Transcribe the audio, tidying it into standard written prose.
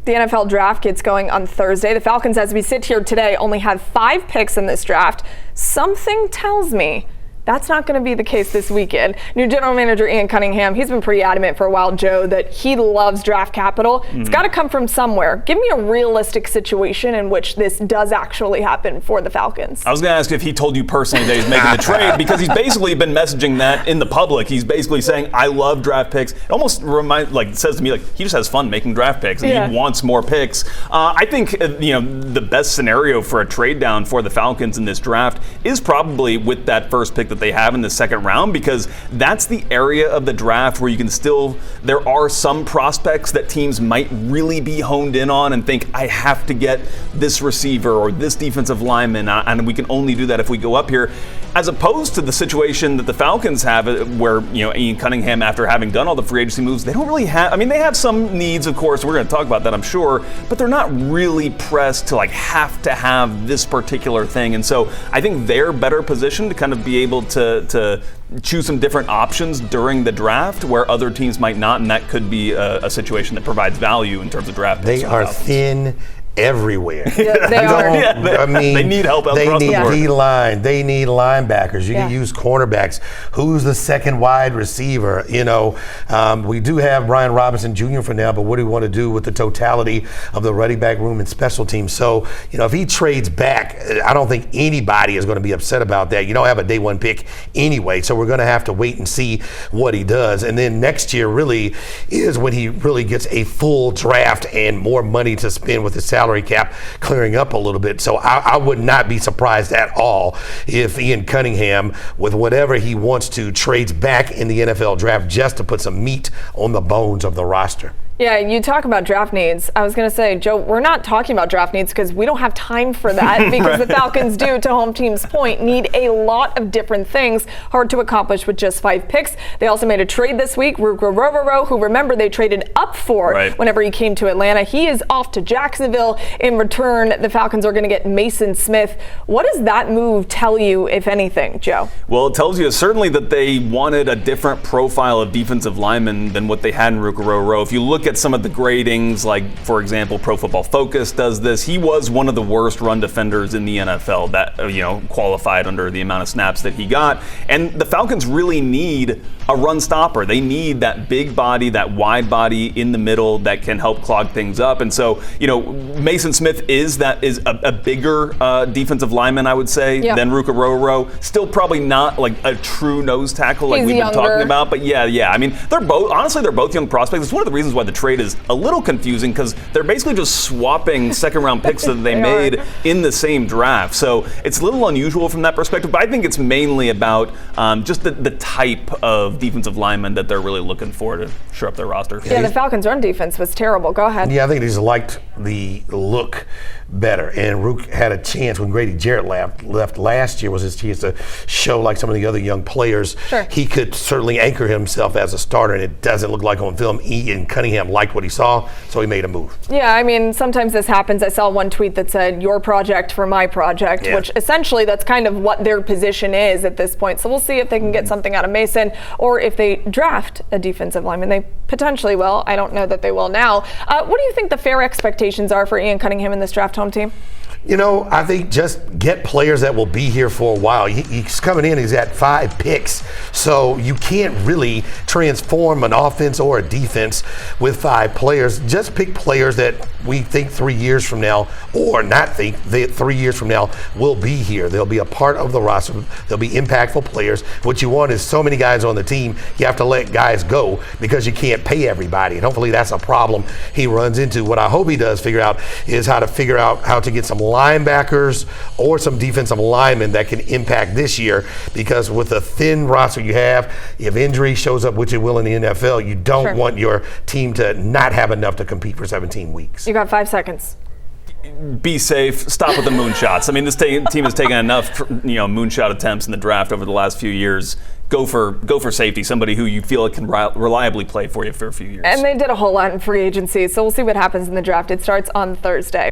The NFL draft gets going on Thursday. The Falcons, as we sit here today, only have 5 picks in this draft. Something tells me that's not going to be the case this weekend. New general manager Ian Cunningham, he's been pretty adamant for a while, Joe, that he loves draft capital. It's got to come from somewhere. Give me a realistic situation in which this does actually happen for the Falcons. I was going to ask if he told you personally that he's making the trade, because he's basically been messaging that in the public. He's basically saying, I love draft picks. It almost says to me, like, he just has fun making draft picks, and he wants more picks. I think, the best scenario for a trade down for the Falcons in this draft is probably with that first pick that they have in the second round, because that's the area of the draft where you can there are some prospects that teams might really be honed in on and think, I have to get this receiver or this defensive lineman, and we can only do that if we go up here, as opposed to the situation that the Falcons have where, Ian Cunningham, after having done all the free agency moves, they don't really have, they have some needs, of course, we're going to talk about that, I'm sure, but they're not really pressed to have to have this particular thing. And so I think they're better positioned to kind of be able to choose some different options during the draft where other teams might not, and that could be a situation that provides value in terms of draft. They are thin everywhere. Yeah, they are. They need help across the board. They need D-line. They need linebackers. You can use cornerbacks. Who's the second wide receiver? We do have Brian Robinson Jr. for now, but what do we want to do with the totality of the running back room and special teams? So, if he trades back, I don't think anybody is going to be upset about that. You don't have a day one pick anyway, so we're going to have to wait and see what he does. And then next year really is when he really gets a full draft and more money to spend with his salary cap clearing up a little bit. So I would not be surprised at all if Ian Cunningham, with whatever he wants to, trades back in the NFL draft just to put some meat on the bones of the roster. Yeah, you talk about draft needs. I was going to say, Joe, we're not talking about draft needs because we don't have time for that because the Falcons do, to Hometeam's point, need a lot of different things, hard to accomplish with just 5 picks. They also made a trade this week. Who, remember, they traded up for whenever he came to Atlanta. He is off to Jacksonville. In return, the Falcons are going to get Mason Smith. What does that move tell you, if anything, Joe? Well, it tells you certainly that they wanted a different profile of defensive linemen than what they had in Rukaroro. If you look at some of the gradings, like, for example, Pro Football Focus does this, he was one of the worst run defenders in the NFL that, qualified under the amount of snaps that he got. And the Falcons really need a run stopper. They need that big body, that wide body in the middle that can help clog things up. And so, Mason Smith is a bigger defensive lineman, I would say, than Rukaroro. Still probably not like a true nose tackle like we've been talking about. But yeah. They're both young prospects. It's one of the reasons why the trade is a little confusing, because they're basically just swapping second round picks that they made in the same draft. So it's a little unusual from that perspective, but I think it's mainly about just the type of defensive lineman that they're really looking for to shore up their roster. Yeah, the Falcons' run defense was terrible. Go ahead. Yeah, I think they just liked the look better. And Rook had a chance when Grady Jarrett left last year, was his chance to show, like some of the other young players, he could certainly anchor himself as a starter, and it doesn't look like on film Ian Cunningham liked what he saw, so he made a move. Yeah, sometimes this happens. I saw one tweet that said, your project for my project, which essentially that's kind of what their position is at this point. So we'll see if they can get something out of Mason, or if they draft a defensive lineman. They potentially will. I don't know that they will now. What do you think the fair expectations are for Ian Cunningham in this draft, Home Team? I think just get players that will be here for a while. He's coming in, he's got 5 picks, so you can't really transform an offense or a defense with 5 players. Just pick players that we think 3 years from now, or not think that 3 years from now, will be here. They'll be a part of the roster. They'll be impactful players. What you want is so many guys on the team, you have to let guys go because you can't pay everybody, and hopefully that's a problem he runs into. What I hope he does figure out is how to get some linebackers or some defensive linemen that can impact this year, because with the thin roster you have, if injury shows up, which it will in the NFL, you don't want your team to not have enough to compete for 17 weeks. You got 5 seconds. Be safe. Stop with the moonshots. This team has taken enough, moonshot attempts in the draft over the last few years. Go for safety, somebody who you feel like can reliably play for you for a few years. And they did a whole lot in free agency, so we'll see what happens in the draft. It starts on Thursday.